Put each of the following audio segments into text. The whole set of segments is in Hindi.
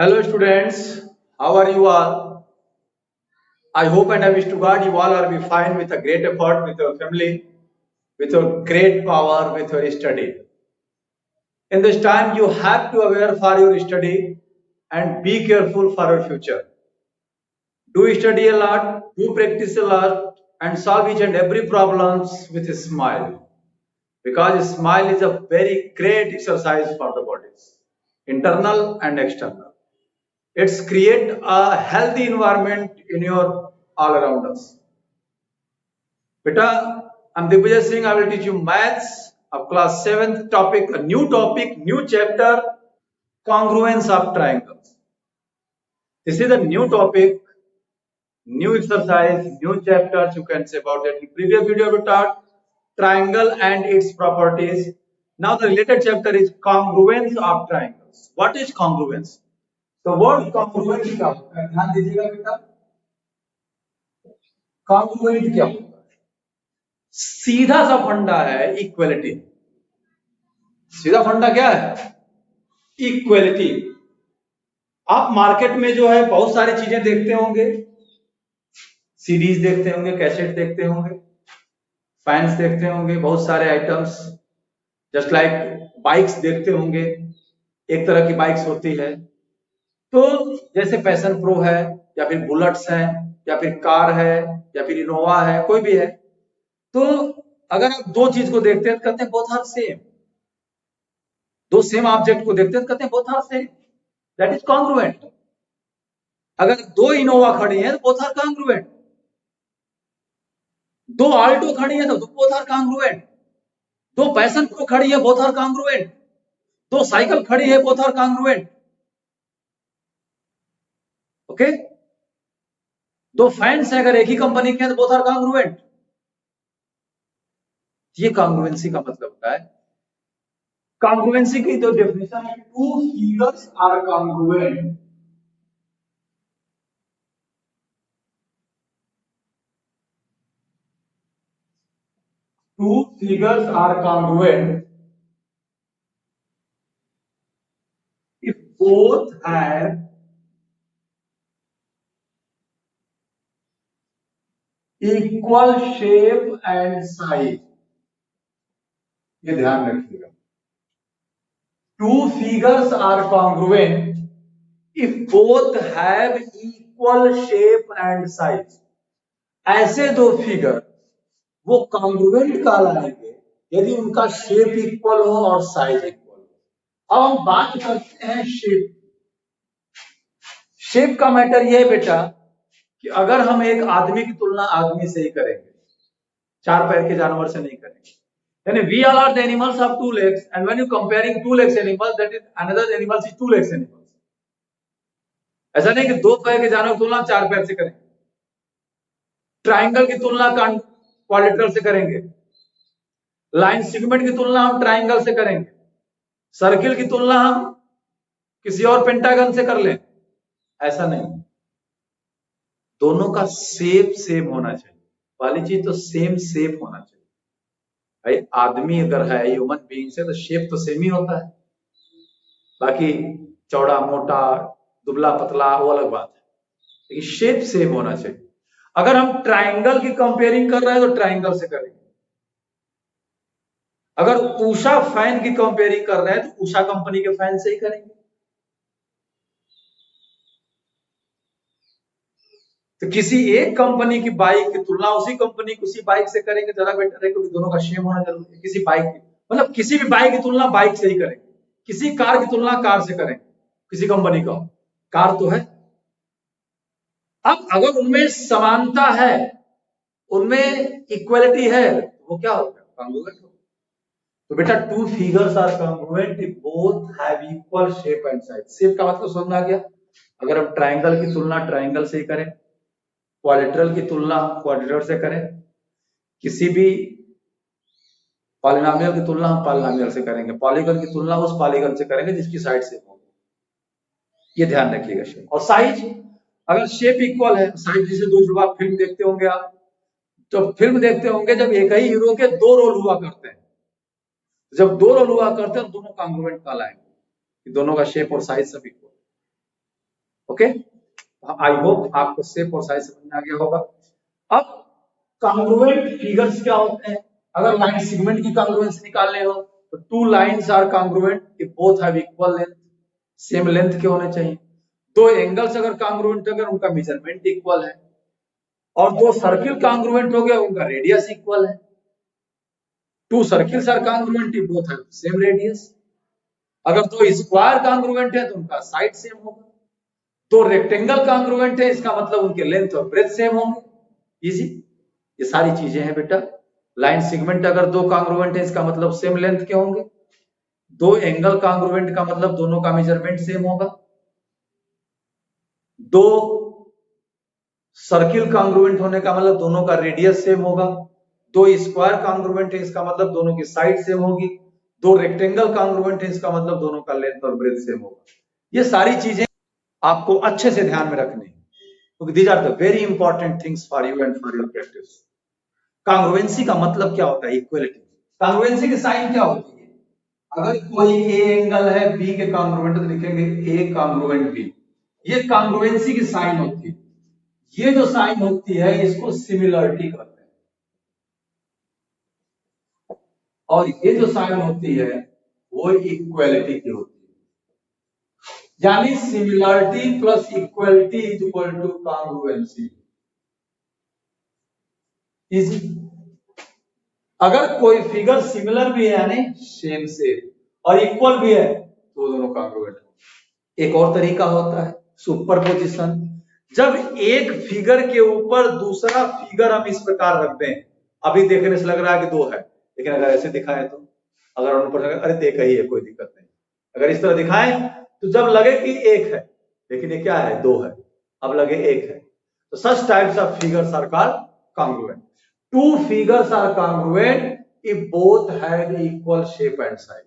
Hello students, how are you all? I hope and I wish to God you all are be fine with a great effort, with your family, with your great power, with your study. In this time, you have to aware for your study and be careful for your future. Do study a lot, do practice a lot, and solve each and every problems with a smile. Because a smile is a very great exercise for the bodies, internal and external. It's create a healthy environment in your all around us. Beta, I'm Digvijay Singh. I will teach you maths of class 7th topic, a new chapter, congruence of triangles. This is a new topic, new exercise, new chapters you can say about it. In previous video we taught triangle and its properties. Now the related chapter is congruence of triangles. What is congruence? The word congruence क्या होता है? ध्यान दीजिएगा बेटा. कॉन्ग्रुएंट क्या होता है? सीधा सा फंडा है इक्वलिटी. सीधा फंडा क्या है? इक्वलिटी. आप मार्केट में जो है बहुत सारी चीजें देखते होंगे, सीरीज देखते होंगे, कैसेट देखते होंगे, फैंस देखते होंगे, बहुत सारे आइटम्स, जस्ट लाइक बाइक्स देखते होंगे. एक तरह की बाइक्स होती है, तो जैसे पैशन प्रो है, या फिर बुलेट्स है, या फिर कार है, या फिर इनोवा है, कोई भी है. तो अगर आप दो चीज को देखते हैं तो कहते हैं बोथ आर सेम. दो सेम ऑब्जेक्ट को देखते हैं तो कहते हैं both are same. That is congruent. अगर दो इनोवा खड़ी है तो बोथ आर कॉन्ग्रुएंट. दो आल्टो खड़ी है तो बोथ आर कॉन्ग्रुएंट. दो पैशन प्रो खड़ी है, बोथ आर कॉन्ग्रुएंट. दो साइकिल खड़ी है, बोथ आर कॉन्ग्रुएंट. ओके. दो फैंस है अगर एक ही कंपनी के हैं तो बोथ आर कॉन्ग्रुएंट. ये कॉन्ग्रुएंसी का मतलब होता है. कॉन्ग्रुएंसी की तो डेफिनेशन है, two figures are congruent. Two figures are congruent if both have equal shape and size. ये ध्यान रखिएगा. Two figures are congruent if both have equal shape and size. ऐसे दो फिगर वो कॉन्ग्रुएंट कहलाएंगे यदि उनका शेप इक्वल हो और साइज इक्वल हो. अब हम बात करते हैं शेप. शेप का मैटर ये है बेटा कि अगर हम एक आदमी की तुलना आदमी से ही करेंगे, चार पैर के जानवर से नहीं करेंगे, यानी we all are the animals of two legs, and when you comparing two legs animals, that is another animals is two legs animals. ऐसा नहीं कि दो पैर के जानवर की तुलना चार पैर से करेंगे. ट्राइंगल की तुलना क्वाड्रिलेटरल से करेंगे, लाइन सेगमेंट की तुलना हम ट्राइंगल से करेंगे, सर्किल की तुलना हम किसी और पेंटागन से कर लें. ऐसा नहीं. दोनों का शेप सेम होना चाहिए. पहली चीज तो सेम शेप होना चाहिए. भाई आदमी अगर है, ह्यूमन बीइंग से, तो शेप तो सेम ही होता है. बाकी चौड़ा मोटा दुबला पतला वो अलग बात है, लेकिन शेप सेम होना चाहिए. अगर हम ट्राइंगल की कंपेयरिंग कर रहे हैं तो ट्राइंगल से करेंगे. अगर उषा फैन की कंपेयरिंग कर रहे हैं तो उषा कंपनी के फैन से ही करेंगे. तो किसी एक कंपनी की बाइक की तुलना उसी कंपनी की उसी बाइक से करेंगे ज्यादा बेटर है, क्योंकि दोनों का सेम होना जरूरी है. किसी बाइक की मतलब किसी भी बाइक की तुलना बाइक से ही करेंगे. किसी कार की तुलना कार से करेंगे, किसी कंपनी का कार तो है. अब अगर उनमें समानता है, उनमें इक्वलिटी है, तो वो क्या होगा? कॉन्ग्रुएंट होगा. तो बेटा two figures are congruent if both have equal shape and size. Shape का मतलब समझ में आ गया. अगर हम ट्राइंगल की तुलना ट्राइंगल से ही करें, क्वाड्रिलेटरल की तुलना क्वाड्रिलेटरल से करें, किसी भी पॉलिनोमियल की तुलना हम पॉलिनोमियल से करेंगे, पॉलीगन की तुलना उस पॉलीगन से करेंगे जिसकी साइड सेम होगी. ये ध्यान रखिएगा. शेप और साइज, अगर शेप इक्वल है, साइज जैसे दो जुड़वा फिल्म देखते होंगे आप, तो फिल्म देखते होंगे जब एक ही हीरो के दो रोल हुआ करते हैं, जब दो रोल हुआ करते हैं तो दोनों कॉन्ग्रुएंट कहलाएंगे कि दोनों का शेप और साइज सब इक्वल. ओके, आई होप आपको शेप और साइज समझ में आ गया होगा। अब कॉन्ग्रुएंट फिगर्स क्या होते हैं? अगर लाइन सेगमेंट की कॉन्ग्रुएंस निकालने हो तो two lines are congruent if both have equal length, same length के होने चाहिए। दो एंगल्स अगर कॉन्ग्रुएंट अगर उनका मेजरमेंट इक्वल है, और दो सर्किल कॉन्ग्रुएंट हो गया उनका रेडियस इक्वल है। Two circles are congruent if both have same radius. अगर दो स्क्वायर कॉन्ग्रुएंट है तो उनका साइड सेम होगा। दो रेक्टेंगल कॉन्ग्रुएंट है इसका मतलब उनके लेंथ और ब्रेथ सेम होंगे। इजी, ये सारी चीजें हैं बेटा। लाइन सेगमेंट अगर दो कॉन्ग्रुएंट है इसका मतलब सेम लेंथ के होंगे। दो एंगल कॉन्ग्रुएंट का मतलब दोनों का मेजरमेंट सेम होगा। दो सर्किल कॉन्ग्रुएंट होने का मतलब दोनों का रेडियस सेम होगा। दो स्क्वायर कॉन्ग्रुएंट है इसका मतलब दोनों की साइड सेम होगी। दो रेक्टेंगल कॉन्ग्रुएंट है इसका मतलब दोनों का लेंथ और ब्रेथ सेम होगा। ये सारी चीजें आपको अच्छे से ध्यान में रखनी है, क्योंकि these are the very important things for you and for your practice. Congruency का मतलब क्या होता है? इक्वलिटी। कॉन्ग्रुएंसी की साइन क्या होती है? अगर कोई ए एंगल है बी के कॉन्ग्रुएंट तो लिखेंगे ए कॉन्ग्रुएंट बी, ये कॉन्ग्रुएंसी की साइन होती है। ये जो साइन होती है इसको सिमिलरिटी कहते हैं, और ये जो साइन होती है वो इक्वलिटी की होती है। यानी similarity plus equality is equal to congruency. Easy. अगर कोई फिगर सिमिलर भी है यानी सेम से और इक्वल भी है तो दोनों कॉन्ग्रुएंट है। एक और तरीका होता है सुपरपोजिशन। जब एक फिगर के ऊपर दूसरा फिगर हम इस प्रकार रख दें, अभी देखने से लग रहा है कि दो है, लेकिन अगर ऐसे दिखाएं तो, अगर उन पर अरे देख ही है कोई दिक्कत नहीं। अगर इस तरह दिखाएं तो जब लगे कि एक है लेकिन ये क्या है, दो है, अब लगे एक है, तो such types of figures are called congruent. Two figures are congruent if both have equal shape and size.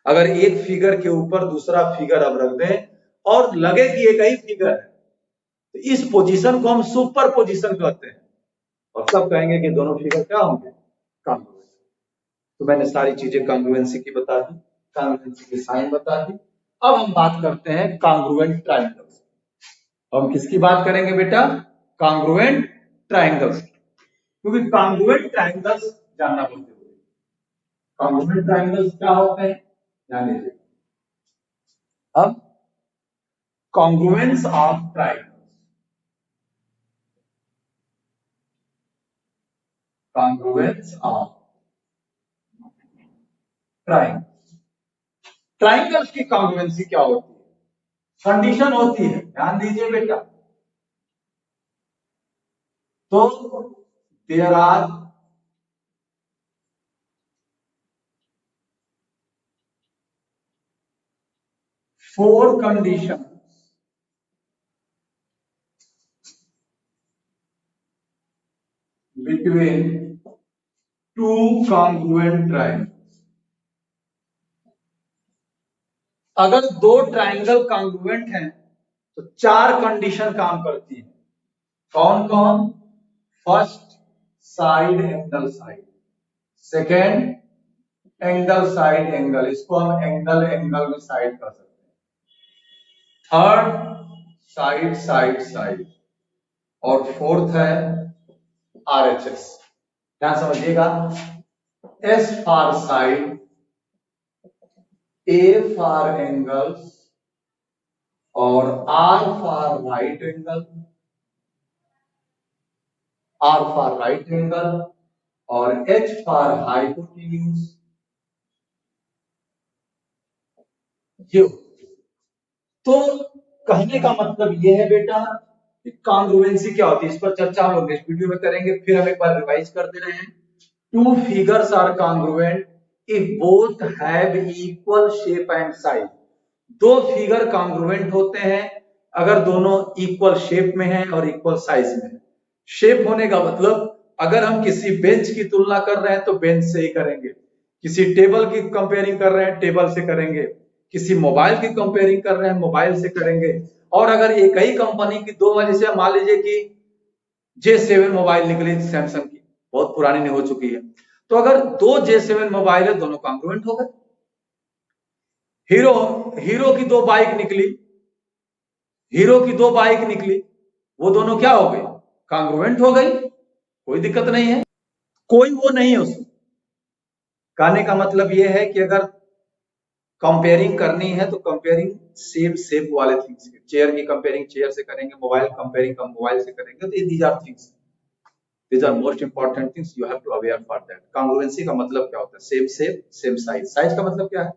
अगर एक फिगर के ऊपर दूसरा फिगर अब रख दें और लगे कि एक ही फिगर है तो इस पोजीशन को हम सुपर पोजीशन कहते हैं, और सब कहेंगे कि दोनों फिगर क्या होंगे, कॉन्ग्रुएंट। तो मैंने सारी चीजें कॉन्ग्रुएंसी की बता दी, कॉन्ग्रुएंसी की साइन बता दी। अब हम बात करते हैं कॉन्ग्रुएंट ट्रायंगल्स। हम किसकी बात करेंगे बेटा? कॉन्ग्रुएंट ट्रायंगल्स, क्योंकि कॉन्ग्रुएंट ट्रायंगल्स जानना बहुत जरूरी है। कॉन्ग्रुएंट ट्रायंगल्स क्या होते हैं जान लीजिए। अब congruence of triangles, congruence of triangles. Triangles की कॉन्ग्रुएंसी क्या होती है? कंडीशन होती है, ध्यान दीजिए बेटा। तो there are four condition between two congruent triangles। अगर दो ट्रायंगल कॉन्ग्रुएंट हैं तो चार कंडीशन काम करती है। कौन कौन? First, side angle side. Second, angle side angle, इसको हम एंगल एंगल में साइड कर सकते हैं। Third, side side side. और फोर्थ है आरएचएस। ध्यान समझिएगा, S for side, A for angles, और R for right angle, R for right angle, और एच फॉर हाइपोटेन्यूज। ये तो कहने का मतलब ये है बेटा कि कॉन्ग्रुएंसी क्या होती है, इस पर चर्चा हम लोग नेक्स्ट वीडियो में करेंगे। फिर हम एक बार रिवाइज कर दे रहे हैं। Two figures are congruent if both have equal shape and size. दो फिगर कॉन्ग्रुएंट होते हैं अगर दोनों इक्वल शेप में हैं और इक्वल साइज में है। शेप होने का मतलब अगर हम किसी बेंच की तुलना कर रहे हैं तो बेंच से ही करेंगे, किसी टेबल की कंपेयरिंग कर रहे हैं टेबल से करेंगे, किसी मोबाइल की कंपेयरिंग कर रहे हैं मोबाइल से करेंगे। और अगर एक ही कंपनी की दो, जैसे मान लीजिए कि J7 मोबाइल निकली सैमसंग की, बहुत पुरानी नहीं हो चुकी है, तो अगर दो J7 मोबाइल है दोनों कॉन्ग्रुएंट हो गए। हीरो की दो बाइक निकली, हीरो की 2 बाइक निकली, वो दोनों क्या हो गई? कॉन्ग्रुएंट हो गई, कोई दिक्कत नहीं है, कोई वो नहीं है उसमें। कहने का मतलब ये है कि अगर कंपेयरिंग करनी है तो कंपेयरिंग सेम शेप वाले थिंग्स, चेयर की कंपेयरिंग चेयर से करेंगे, मोबाइल कंपेयरिंग हम मोबाइल से करेंगे, तो these are things, these are most important things, you have to aware for that. Congruency का मतलब क्या होता है? Same shape same size. Size का मतलब क्या है?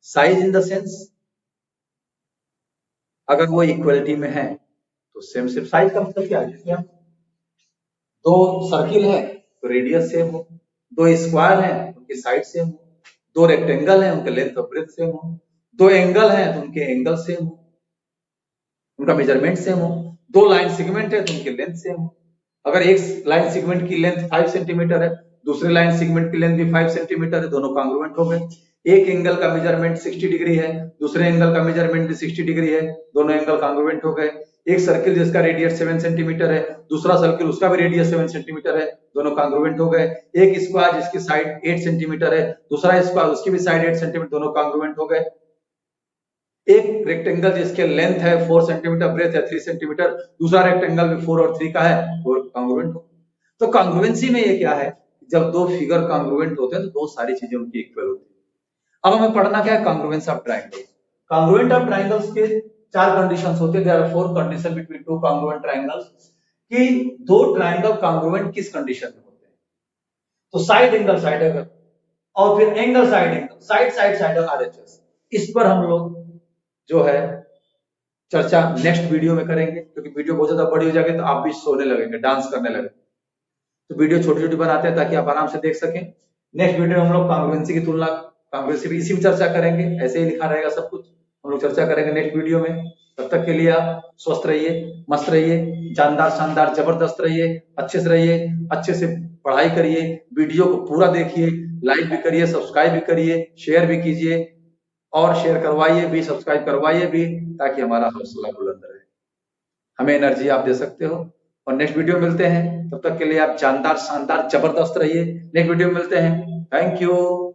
साइज इन द सेंस अगर वो इक्वलिटी में है तो सेम शेप। साइज का मतलब क्या है? जैसे हम 2 सर्किल है तो रेडियस सेम हो, 2 स्क्वायर है उनकी साइड सेम हो, 2 रेक्टेंगल है उनके लेंथ और ब्रेथ सेम हो, 2 एंगल है तो उनके एंगल सेम हो, उनका मेजरमेंट सेम हो, 2 लाइन सेगमेंट है तो उनकी लेंथ सेम हो। अगर एक लाइन सेगमेंट की लेंथ 5 सेंटीमीटर है, दूसरे लाइन सेगमेंट की लेंथ भी 5 सेंटीमीटर है, दोनों कॉन्ग्रुएंट हो गए। एक एंगल का मेजरमेंट 60 डिग्री है, दूसरे एंगल का मेजरमेंट भी 60 डिग्री है, दोनों एंगल कॉन्ग्रुएंट हो गए। एक सर्किल जिसका रेडियस 7 सेंटीमीटर है, दूसरा सर्किल उसका भी रेडियस 7 सेंटीमीटर है, दोनों कॉन्ग्रुएंट हो गए। एक स्क्वायर जिसकी साइड 8 सेंटीमीटर है, दूसरा स्क्वायर उसकी भी साइड 8 सेंटीमीटर, दोनों कॉन्ग्रुएंट हो गए। एक रेक्टेंगल जिसके लेंथ है 4 सेंटीमीटर, ब्रेथ है 3 सेंटीमीटर, दूसरा रेक्टेंगल भी 4 और 3 का है, वो कॉन्ग्रुएंट हो। तो कॉन्ग्रुएंसी में ये क्या है? जब 2 फिगर कॉन्ग्रुएंट होते हैं तो 2 सारी चीजें उनकी इक्वल होती है। अब हमें पढ़ना क्या है? Congruence of triangle. Congruent of triangles के 4 कंडीशंस होते हैं, there are 4 condition between 2 congruent triangles, कि 2 ट्रायंगल कॉन्ग्रुएंट किस कंडीशन में होते हैं। तो साइड एंगल साइड एंगल और फिर angle side angle, side side side और आरएचएस, इस पर हम लोग जो है चर्चा नेक्स्ट वीडियो में करेंगे, क्योंकि वीडियो बहुत ज्यादा बड़ी हो जाएगी तो आप भी सोने लगेंगे, डांस करने लगेंगे। तो वीडियो छोटी छोटी बनाते हैं ताकि आप आराम से देख सकें। नेक्स्ट वीडियो में हम लोग कॉन्ग्रुएंसी की तुलना, कॉन्ग्रुएंसी भी इसी में चर्चा करेंगे, ऐसे ही लिखा रहेगा सब कुछ, हम लोग चर्चा करेंगे नेक्स्ट वीडियो में। तब तक के लिए आप स्वस्थ रहिए, मस्त रहिए, जानदार शानदार जबरदस्त रहिए, अच्छे से रहिए, अच्छे से पढ़ाई करिए, वीडियो को पूरा देखिए, लाइक भी करिए, सब्सक्राइब भी करिए, शेयर भी कीजिए, और शेयर करवाइए भी, सब्सक्राइब करवाइए भी, ताकि हमारा हौसला बुलंद रहे, हमें एनर्जी आप दे सकते हो। और नेक्स्ट वीडियो मिलते हैं, तब तक के लिए आप जानदार शानदार जबरदस्त रहिए। नेक्स्ट वीडियो में मिलते हैं, थैंक यू।